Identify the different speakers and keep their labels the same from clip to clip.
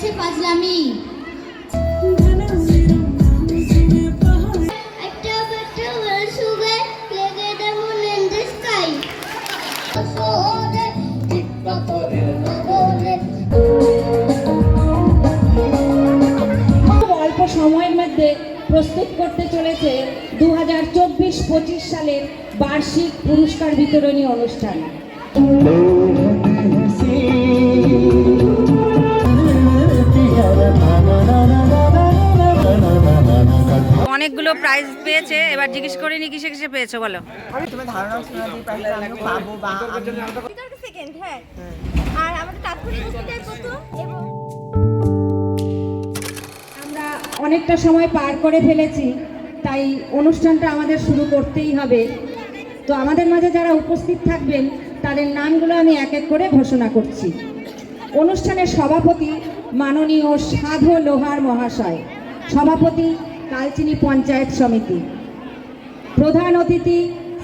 Speaker 1: গেছে পাজলামি।
Speaker 2: অল্প সময়ের মধ্যে প্রস্তুত করতে চলেছে 2024-25 সালের বার্ষিক পুরস্কার বিতরণী অনুষ্ঠান।
Speaker 3: অনেকগুলো প্রাইজ পেয়েছে, এবার জিজ্ঞেস করিনি কিসে কিসে পেয়েছো বলো।
Speaker 4: আমি তোমার ধারণা শোনা দিই প্রাইজ আমি পাবো বা
Speaker 5: আমি সেকেন্ড। হ্যাঁ, আর আমাদের তাৎক্ষণিক উপস্থিতির প্রথম। এবং
Speaker 2: আমরা অনেকটা সময় পার করে ফেলেছি, তাই অনুষ্ঠানটা আমাদের শুরু করতেই হবে। তো আমাদের মাঝে যারা উপস্থিত থাকবেন তাদের নামগুলো আমি এক এক করে ঘোষণা করছি। অনুষ্ঠানের সভাপতি মাননীয় সাধু লোহার মহাশয়, সভাপতি কালচিনি পঞ্চায়েত সমিতি। প্রধান অতিথি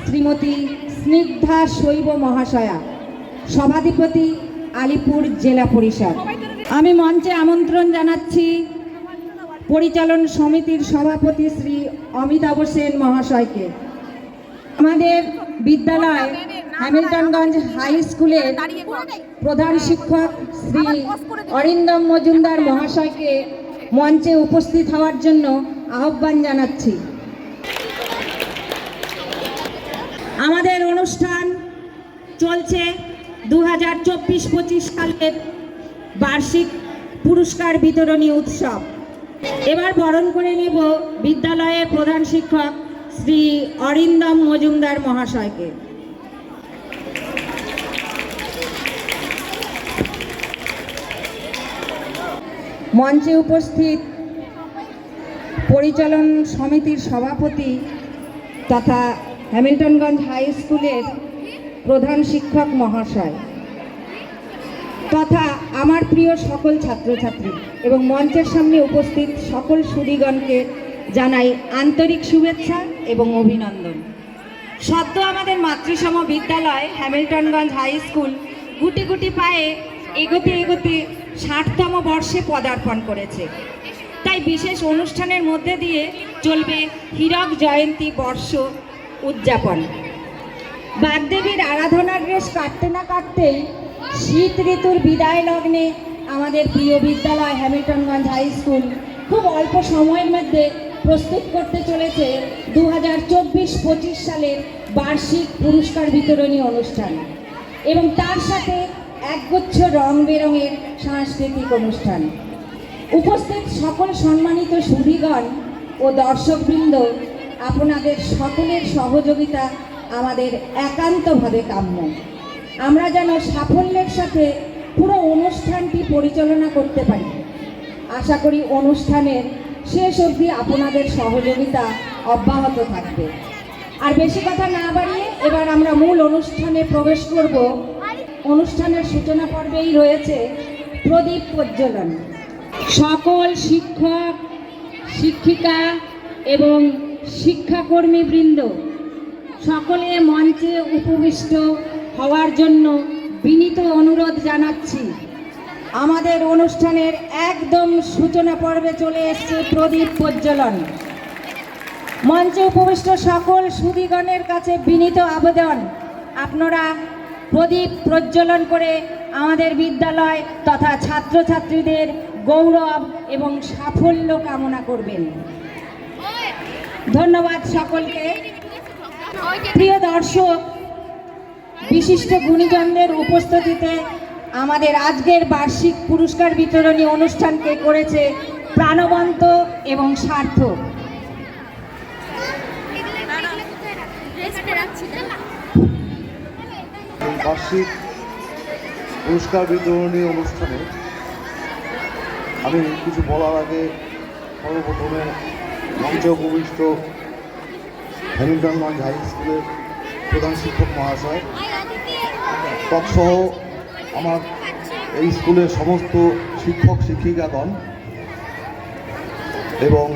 Speaker 2: শ্রীমতী স্নিগ্ধা শৈব মহাশয়া, সভাধিপতি আলিপুর জেলা পরিষদ। আমি মঞ্চে আমন্ত্রণ জানাচ্ছি পরিচালন সমিতির সভাপতি শ্রী অমিতাভ সেন মহাশয়কে। আমাদের বিদ্যালয় হ্যামিল্টনগঞ্জ হাই স্কুলের প্রধান শিক্ষক শ্রী অরিন্দম মজুমদার মহাশয়কে মঞ্চে উপস্থিত হওয়ার জন্য আহ্বান জানাচ্ছি। আমাদের অনুষ্ঠান চলছে 2024-25 সালের বার্ষিক পুরস্কার বিতরণী উৎসব। এবার বরণ করে নেব বিদ্যালয়ের প্রধান শিক্ষক শ্রী অরিন্দম মজুমদার মহাশয়কে। মঞ্চে উপস্থিত পরিচালন সমিতির সভাপতি তথা হ্যামিল্টনগঞ্জ হাই স্কুলের প্রধান শিক্ষক মহাশয় তথা আমার প্রিয় সকল ছাত্রছাত্রী এবং মঞ্চের সামনে উপস্থিত সকল সুধীগণকে জানাই আন্তরিক শুভেচ্ছা এবং অভিনন্দন। সদ্য আমাদের মাতৃসম বিদ্যালয় হ্যামিল্টনগঞ্জ হাই স্কুল গুটি গুটি পায়ে এগোতে এগোতে 60তম বর্ষে পদার্পণ করেছে। তাই বিশেষ অনুষ্ঠানের মধ্যে দিয়ে চলবে হীরক জয়ন্তী বর্ষ উদযাপন। বাগদেবীর আরাধনার রেশ কাটতে না কাটতেই শীত ঋতুর বিদায় লগ্নে আমাদের প্রিয় বিদ্যালয় হ্যামিল্টনগঞ্জ হাই স্কুল খুব অল্প সময়ের মধ্যে প্রস্তুত করতে চলেছে 2024-25 সালের বার্ষিক পুরস্কার বিতরণী অনুষ্ঠান এবং তার সাথে একগুচ্ছ রং বেরঙের সাংস্কৃতিক অনুষ্ঠান। উপস্থিত সকল সম্মানিত সুধীগণ ও দর্শকবৃন্দ, আপনাদের সকলের সহযোগিতা আমাদের একান্তভাবে কাম্য। আমরা যেন সাফল্যের সাথে পুরো অনুষ্ঠানটি পরিচালনা করতে পারি। আশা করি অনুষ্ঠানের শেষ অবধি আপনাদের সহযোগিতা অব্যাহত থাকবে। আর বেশি কথা না বাড়িয়ে এবার আমরা মূল অনুষ্ঠানে প্রবেশ করব। অনুষ্ঠানের সূচনা পর্বেই রয়েছে প্রদীপ প্রজ্বলন। সকল শিক্ষক, শিক্ষিকা এবং শিক্ষাকর্মীবৃন্দ সকলে মঞ্চে উপবিষ্ট হওয়ার জন্য বিনীত অনুরোধ জানাচ্ছি। আমাদের অনুষ্ঠানের একদম সূচনা পর্বে চলে এসেছে প্রদীপ প্রজ্বলন। মঞ্চে উপবিষ্ট সকল সুধীগণের কাছে বিনীত আবেদন, আপনারা প্রদীপ প্রজ্বলন করে আমাদের বিদ্যালয় তথা ছাত্রছাত্রীদের গৌরব এবং সাফল্য কামনা করবেন। ধন্যবাদ সকলকে। প্রিয় দর্শক, বিশিষ্ট গুণীজনদের উপস্থিতিতে আমাদের আজকের বার্ষিক পুরস্কার বিতরণী অনুষ্ঠানকে করেছে প্রাণবন্ত এবং সার্থক।
Speaker 6: বার্ষিক পুরস্কার বিতরণী অনুষ্ঠানে আমি কিছু বলার আগে সর্বপ্রথমে মঞ্চে উপবিষ্ট হ্যামিল্টনগঞ্জ হাই স্কুলের প্রধান শিক্ষক মহাশয় তৎসহ আমার এই স্কুলের সমস্ত শিক্ষক শিক্ষিকাগণ এবং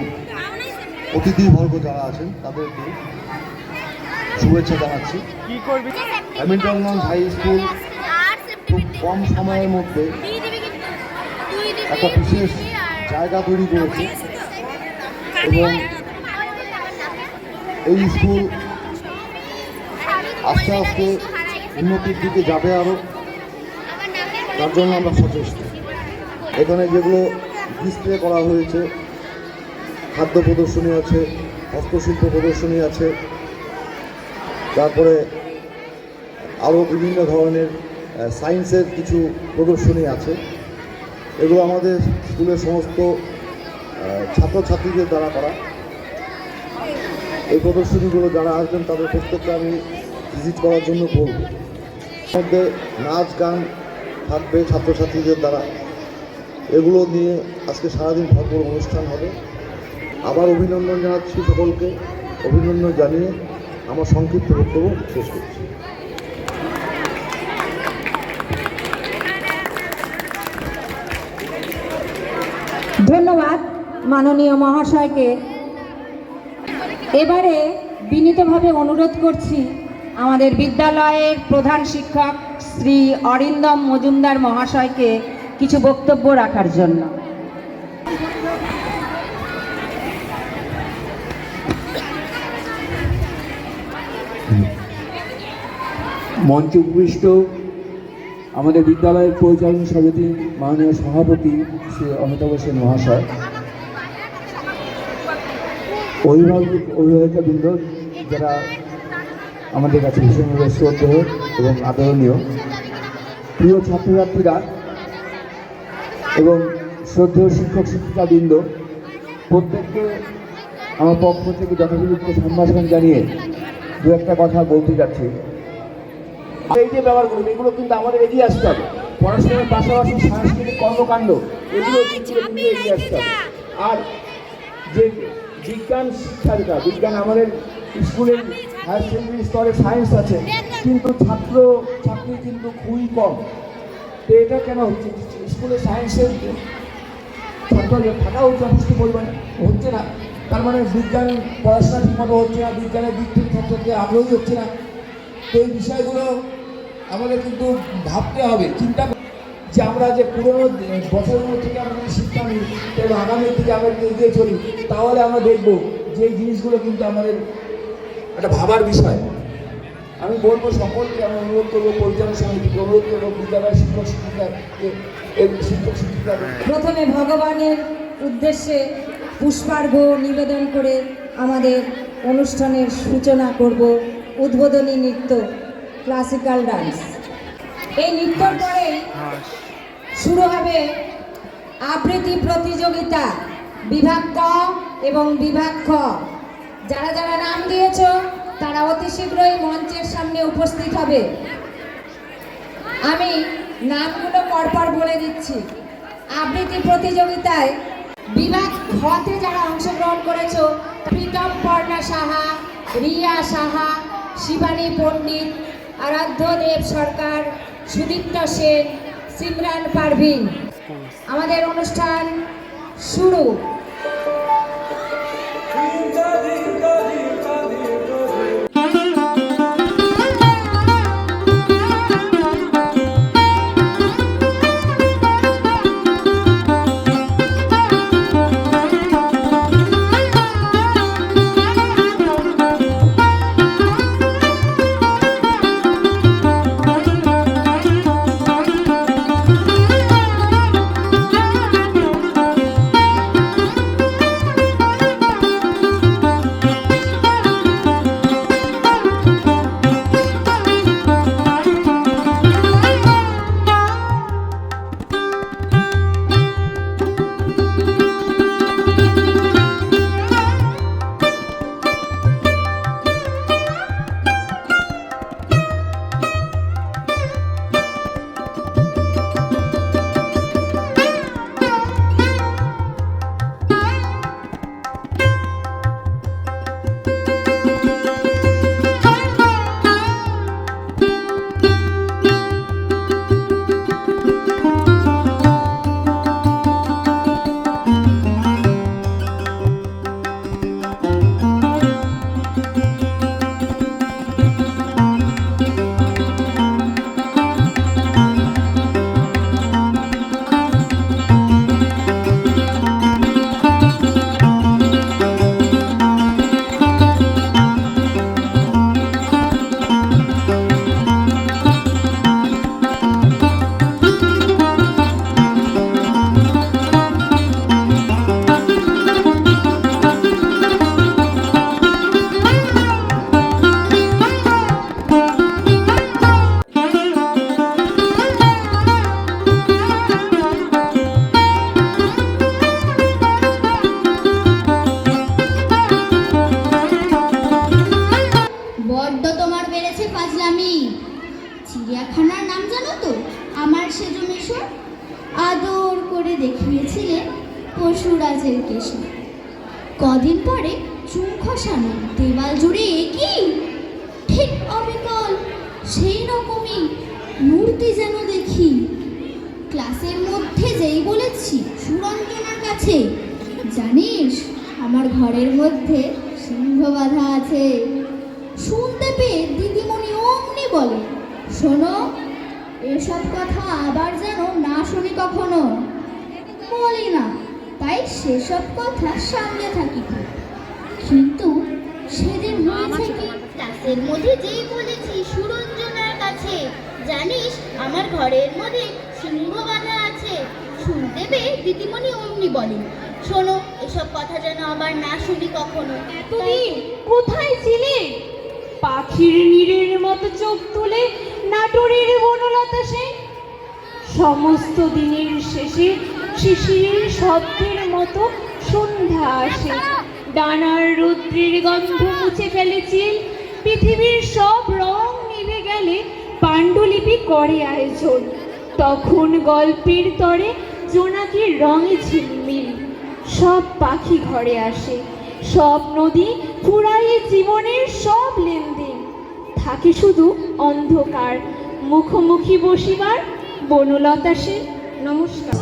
Speaker 6: অতিথিবর্গ যারা আছেন তাদেরকে শুভেচ্ছা জানাচ্ছি। হ্যামিল্টনগঞ্জ হাই স্কুল খুব কম সময়ের মধ্যে একটা বিশেষ জায়গা তৈরি করেছে এবং এই স্কুল আস্তে আস্তে উন্নতির দিকে যাবে আরও, তার জন্য আমরা সচেষ্ট। এখানে যেগুলো ডিসপ্লে করা হয়েছে, খাদ্য প্রদর্শনী আছে, হস্তশিল্প প্রদর্শনী আছে, তারপরে আরও বিভিন্ন ধরনের সায়েন্সের কিছু প্রদর্শনী আছে। এগুলো আমাদের স্কুলের সমস্ত ছাত্রছাত্রীদের দ্বারা করা। এই প্রদর্শনীগুলো যারা আসবেন তাদের প্রত্যেককে আমি ভিজিট করার জন্য বলব। মধ্যে নাচ গান থাকবে ছাত্রছাত্রীদের দ্বারা, এগুলো নিয়ে আজকে সারাদিন ভরপুর অনুষ্ঠান হবে। আবার অভিনন্দন জানাচ্ছি সকলকে, অভিনন্দন জানিয়ে আমার সংক্ষিপ্ত বক্তব্য শেষ করছি।
Speaker 2: ধন্যবাদ মাননীয় মহাশয়কে। এবারে বিনীতভাবে অনুরোধ করছি আমাদের বিদ্যালয়ের প্রধান শিক্ষক শ্রী অরিন্দম মজুমদার মহাশয়কে কিছু বক্তব্য রাখার জন্য।
Speaker 1: মঞ্চে উপবিষ্ট আমাদের বিদ্যালয়ের পরিচালন সমিতির মাননীয় সভাপতি শ্রী অমিতাভ সেন মহাশয়, অভিভাবকবৃন্দ যারা আমাদের কাছে ভীষণভাবে শ্রদ্ধেয় এবং আদরণীয়, প্রিয় ছাত্রছাত্রীরা এবং শ্রদ্ধেয় শিক্ষক শিক্ষিকাবৃন্দ, প্রত্যেককে আমার পক্ষ থেকে যথাযথ সম্ভাষণ জানিয়ে দু একটা কথা বলতে যাচ্ছি। এই যে ব্যাপারগুলো, এগুলো কিন্তু আমাদের এগিয়ে আসতে হবে। পড়াশোনার পাশাপাশি সাংস্কৃতিক কর্মকাণ্ড এগুলো কিন্তু এগিয়ে আসতে হবে। আর যে বিজ্ঞান শিক্ষাটা, বিজ্ঞান আমাদের স্কুলের হায়ার সেকেন্ডারি স্তরে সায়েন্স আছে, কিন্তু ছাত্রী কিন্তু খুবই কম। তো এটা কেন হচ্ছে? স্কুলে সায়েন্সের ছাত্র থাকাও যথেষ্ট পরিমাণে হচ্ছে না। তার মানে বিজ্ঞান পড়াশোনা ঠিকমতো হচ্ছে না, বিজ্ঞানের দিক থেকে ছাত্রকে আগ্রহী হচ্ছে না। তো এই বিষয়গুলো আমাদের কিন্তু ভাবতে হবে, চিন্তা যে আমরা যে পুরোনো বছরগুলো থেকে আমরা যদি শিক্ষা নিই এবং আগামীর দিকে আমরা যদি এগিয়ে চলি, তাহলে আমরা দেখব যে এই জিনিসগুলো কিন্তু আমাদের একটা ভাবার বিষয়। আমি বলবো সকলকে, আমি অনুরোধ করবো, পরিচালনা সমিতিকে অনুরোধ করবো, বিদ্যালয়ের শিক্ষক শিক্ষিকাকে
Speaker 2: প্রথমে ভগবানের উদ্দেশ্যে পুষ্পার্ঘ্য নিবেদন করে আমাদের অনুষ্ঠানের সূচনা করব। উদ্বোধনী নৃত্য, ক্লাসিক্যাল ডান্স। এই নৃত্যর পরেই শুরু হবে আবৃত্তি প্রতিযোগিতা, বিভাগ ক এবং বিভাগ খ। যারা যারা নাম দিয়েছ তারা অতি শীঘ্রই মঞ্চের সামনে উপস্থিত হবে। আমি নামগুলো পরপর বলে দিচ্ছি। আবৃত্তি প্রতিযোগিতায় বিভাগ খতে যারা অংশগ্রহণ করেছ, প্রীতম পর্ণা সাহা, রিয়া সাহা, শিবানী পণ্ডিত, আরাধ্য দেব সরকার, সুদীপ্তা সেন, সিমরান পারভিন। আমাদের অনুষ্ঠান শুরু।
Speaker 7: আপনার নাম জানো তো? আমার সেজ মিশর আদর করে দেখিয়েছিলে পশুরাজের কেশে। কদিন পরে চুন খসানো দেওয়াল জুড়ে একই ঠিক অবিকল সেই রকমই মূর্তি যেন দেখি। ক্লাসের মধ্যে যেই বলেছি সুরঞ্জনার কাছে, জানিস আমার ঘরের মধ্যে সিংহ বাঁধা আছে। শুনতে পেয়ে দিদিমণি অমনি বলে, শোনো, এসব কথা আবার যেন না শুনি কখনো। বলি না, তাই সেসব কথা সামনে থাকি। কিন্তু সেদিন হয়েছে কি,
Speaker 8: ক্লাসের মধ্যে যেই বলেছি সুরঞ্জনার কাছে, জানিস আমার ঘরের মধ্যে সিংহ বাঁধা আছে। শুনতে পেয়ে দিদিমণি অমনি বলেন, শোনো, এসব কথা যেন আবার না শুনি কখনো।
Speaker 9: এতদিন কোথায় ছিলে? পাখির নীড়ের মতো চোখ তুলে নাটোরের বনলতা সে। সমস্ত দিনের শেষে শিশিরের শব্দের মতো সন্ধ্যা আসে। ডানার রৌদ্রের গন্ধ মুছে ফেলেছে, পৃথিবীর সব রং নিভে গেলে পাণ্ডুলিপি করে আয়োজন। তখন গল্পের তরে জোনাকির রঙে ঝিলমিল। সব পাখি ঘরে আসে, সব নদী ফুরাইয়ে জীবনের সব লেনদেন। থাকে শুধু অন্ধকার, মুখোমুখি বসিবার বনলতা সে। নমস্কার।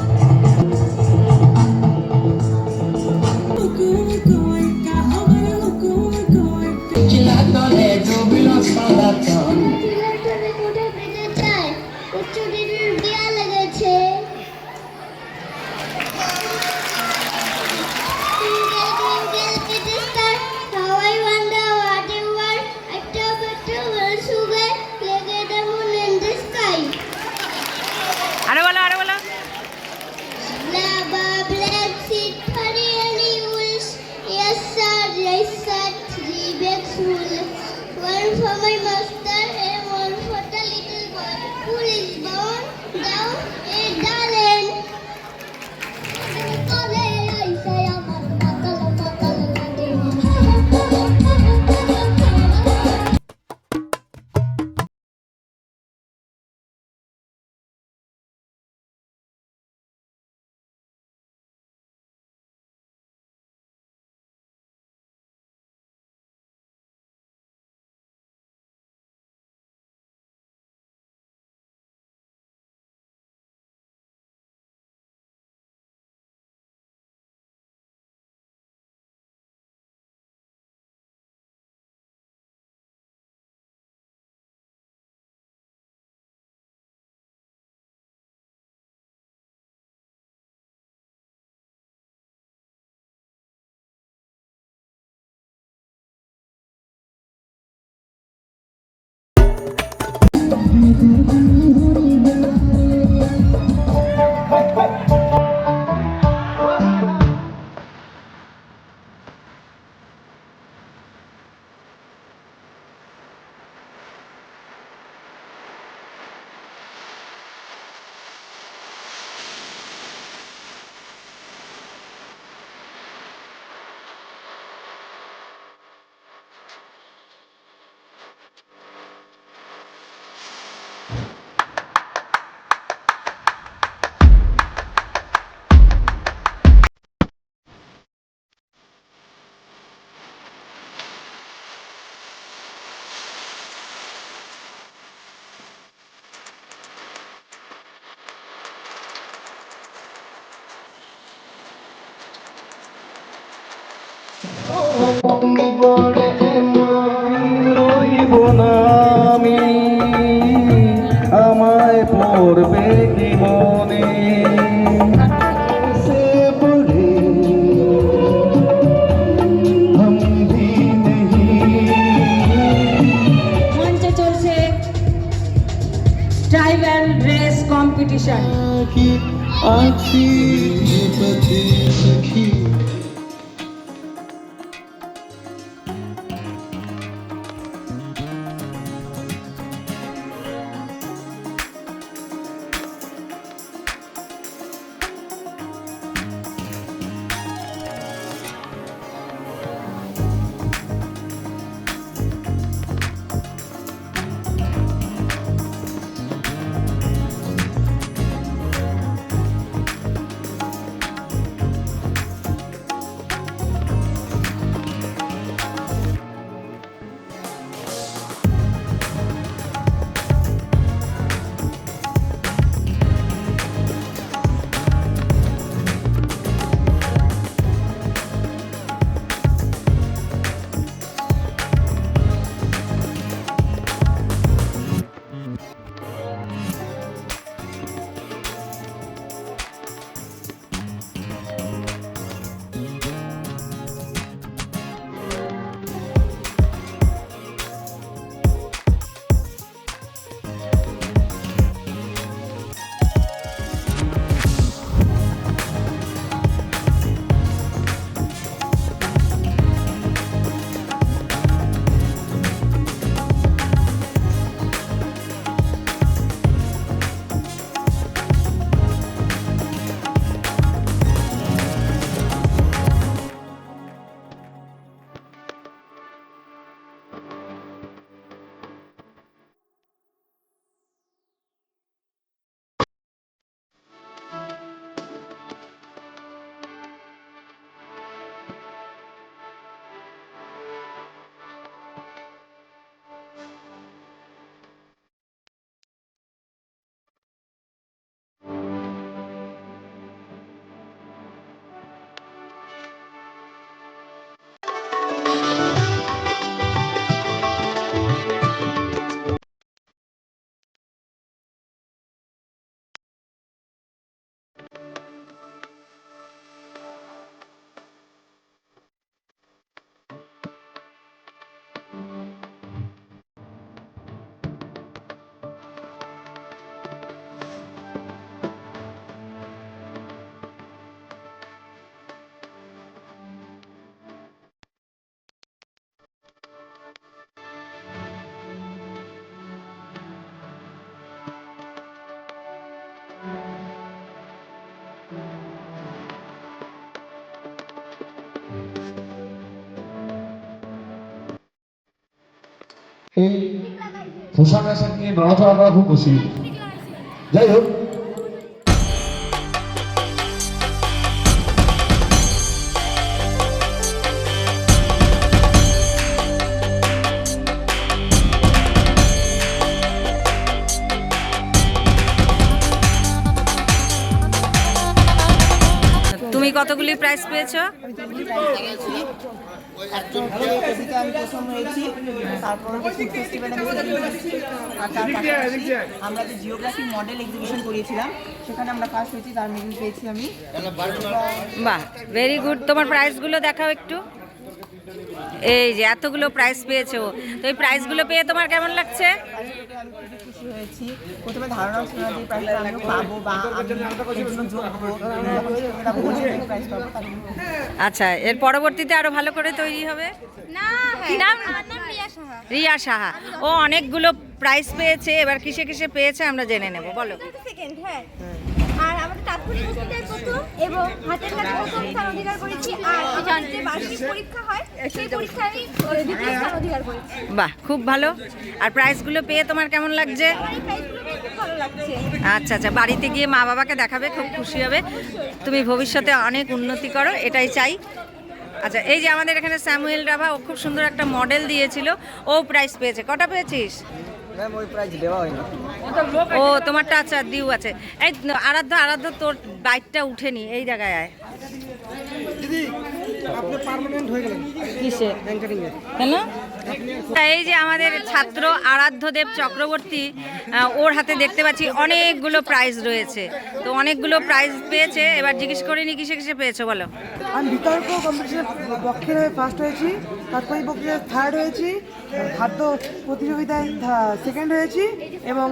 Speaker 3: আরে বলো, আরে বলো।
Speaker 8: One for my master and one for the little boy who is born down a darling.
Speaker 6: রইব না আমি, আমায় পড়বে কি মনে সে পড়ে हम भी नहीं।
Speaker 2: মঞ্চে চলছে ট্রাইবাল ড্রেস কম্পিটিশন।
Speaker 6: আছি পথে সখী।
Speaker 1: এই পোশাক আশাক নিয়ে নড়াচড়া করা খুব মুশকিল। যাই হোক,
Speaker 3: তুমি কতগুলি প্রাইজ পেয়েছো?
Speaker 4: একজন কবিতা আমি প্রথম হয়েছি, তারপর ফুড ফেস্টিভ্যালে আমি সেকেন্ড হয়েছি, আর তার পাশাপাশি আমরা যে জিওগ্রাফি মডেল এক্সিবিশন করিয়েছিলাম সেখানে আমরা ফার্স্ট হয়েছি, তার মেডেল পেয়েছি আমি।
Speaker 3: বাহ, ভেরি গুড। তোমার প্রাইজগুলো দেখাও একটু। এই যে এতগুলো প্রাইজ পেয়েছো, তো এই প্রাইজগুলো পেয়ে তোমার কেমন লাগছে?
Speaker 4: আমি খুবই খুশি হয়েছি। প্রথমে ধারণা ছিল না যে প্রাইজটা আমিও পাবো বা আমি এর জন্য যোগ্য, প্রাইজ পাবো।
Speaker 3: আচ্ছা, এর পরবর্তীতে আরো ভালো করে তৈরি হবে। কি নাম? রিয়া সাহা। ও অনেকগুলো প্রাইজ পেয়েছে, এবার কিসে কিসে পেয়েছে আমরা জেনে নেব, বলো।
Speaker 5: সেকেন্ড, হ্যাঁ। আর আমাদের তাৎক্ষণিক পুরস্কার প্রথম এবং হাতের কাছে প্রথম স্থান অধিকার করেছি। আর আমার যে বার্ষিক পরীক্ষা হয় সেই পরীক্ষায় আমি দ্বিতীয় স্থান অধিকার করেছি।
Speaker 3: বাহ, খুব ভালো। আর প্রাইজগুলো পেয়ে তোমার কেমন লাগছে?
Speaker 5: আমার এই প্রাইজগুলো পেয়ে খুব ভালো লাগছে।
Speaker 3: আচ্ছা আচ্ছা, বাড়িতে গিয়ে মা বাবাকে দেখাবে, খুব খুশি হবে। তুমি ভবিষ্যতে অনেক উন্নতি করো, এটাই চাই। আচ্ছা, এই যে আমাদের এখানে স্যামুয়েল রাভা, ও খুব সুন্দর একটা মডেল দিয়েছিল, ও প্রাইজ পেয়েছে। কটা পেয়েছিস?
Speaker 4: ম্যাম ওই প্রাইজ দেওয়া হয়নি।
Speaker 3: ও তোমারটা আচ্ছা ডিউ আছে। এই আরাধ্য তোর বাইকটা উঠেনি, এই জায়গায় আয়। কিসে কেন? এই যে আমাদের ছাত্র আরাধ্যদেব চক্রবর্তী, ওর হাতে দেখতে পাচ্ছি অনেকগুলো প্রাইজ রয়েছে, তো অনেকগুলো প্রাইজ পেয়েছে। এবার জিজ্ঞেস করিনি কিসে কিসে পেয়েছো, বলো।
Speaker 10: আমি বিতর্ক কম্পিটিশনে পক্ষের হয়ে ফার্স্ট হয়েছি, তাৎক্ষণিক বক্তৃতায় থার্ড হয়েছি, খাদ্য প্রতিযোগিতায় সেকেন্ড হয়েছি এবং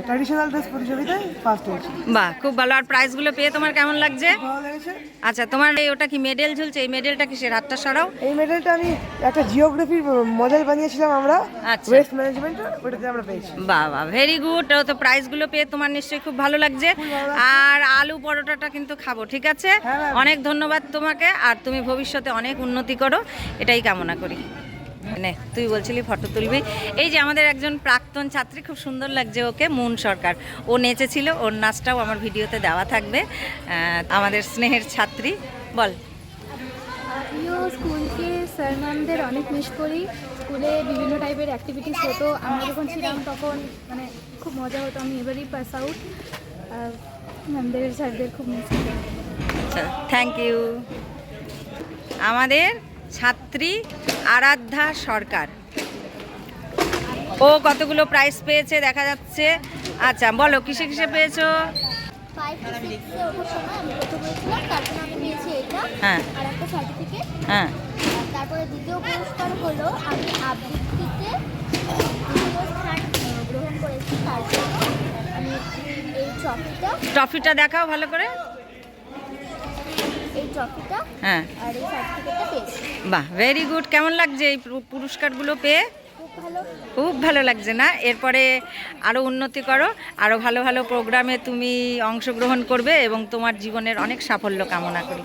Speaker 10: ট্র্যাডিশনাল ড্রেস প্রতিযোগিতায় ফার্স্ট হয়েছি।
Speaker 3: বাহ, খুব ভালো। আর প্রাইজগুলো পেয়ে তোমার কেমন লাগছে?
Speaker 10: ভালো লেগেছে।
Speaker 3: আচ্ছা, তোমার এই ওটা কি মেডেল ঝুলছে? এই মেডেলটা কিসের? হাতটা সরাও।
Speaker 10: এই মেডেলটা আমি একটা জিওগ্রাফির মডেল বানিয়েছিলাম আমরা,
Speaker 3: আচ্ছা।
Speaker 10: ওয়েস্ট ম্যানেজমেন্ট, ওটাতে আমরা পেয়েছি।
Speaker 3: বাহ বাহ, ভেরি গুড। তো প্রাইজগুলো পেয়ে তোমার নিশ্চয়ই খুব ভালো লাগছে। আর আলু পরোটাটা কিন্তু খাবো, ঠিক আছে?
Speaker 10: হ্যাঁ, ম্যাম।
Speaker 3: অনেক ধন্যবাদ তোমাকে, আর তুমি ভবিষ্যতে অনেক উন্নতি করো, এটাই কামনা করি। নে, তুই বলছিলি ফটো তুলবি। এই যে আমাদের একজন প্রাক্তন ছাত্রী, খুব সুন্দর লাগছে ওকে, মুন সরকার, ও নেচেছিল, ওর নাচটাও আমার ভিডিওতে দেওয়া থাকবে। আমাদের স্নেহের ছাত্রী, বল।
Speaker 5: আমিও স্কুলকে স্যার ম্যামদের অনেক মিস করি। স্কুলে বিভিন্ন টাইপের অ্যাক্টিভিটিস হতো, আমরা যখন ছিলাম তখন মানে খুব মজা হতো। আমি এবারই পাস আউট, ম্যামদের স্যারদের খুব মিস করি।
Speaker 3: আচ্ছা, থ্যাংক ইউ। আমাদের ছাত্রী আরাধ্যা সরকার, ও কতগুলো প্রাইজ পেয়েছে দেখা যাচ্ছে। আচ্ছা, বলো কিসে কিসে পেয়েছো?
Speaker 8: 5 to 6 ওঠার সময় আমি প্রথম হয়েছিলাম, তারপরে আমি পেয়েছি এটা
Speaker 3: হ্যাঁ
Speaker 8: আর একটা সার্টিফিকেট।
Speaker 3: হ্যাঁ।
Speaker 8: তারপরে দ্বিতীয় পুরস্কার হলো আমি আবৃত্তিতে দ্বিতীয় স্থান গ্রহণ করেছি, তার জন্য আমি এই
Speaker 3: ট্রফিটা দেখাও ভালো করে।
Speaker 8: এই ট্রফিটা
Speaker 3: হ্যাঁ
Speaker 8: আর এই সার্টিফিকেটটা পেয়েছি।
Speaker 3: বাহ, ভেরি গুড। কেমন লাগছে এই পুরস্কারগুলো পেয়ে? খুব ভালো লাগছে না? এরপরে আরও উন্নতি করো, আরও ভালো ভালো প্রোগ্রামে তুমি অংশগ্রহণ করবে এবং তোমার জীবনের অনেক সাফল্য কামনা করি।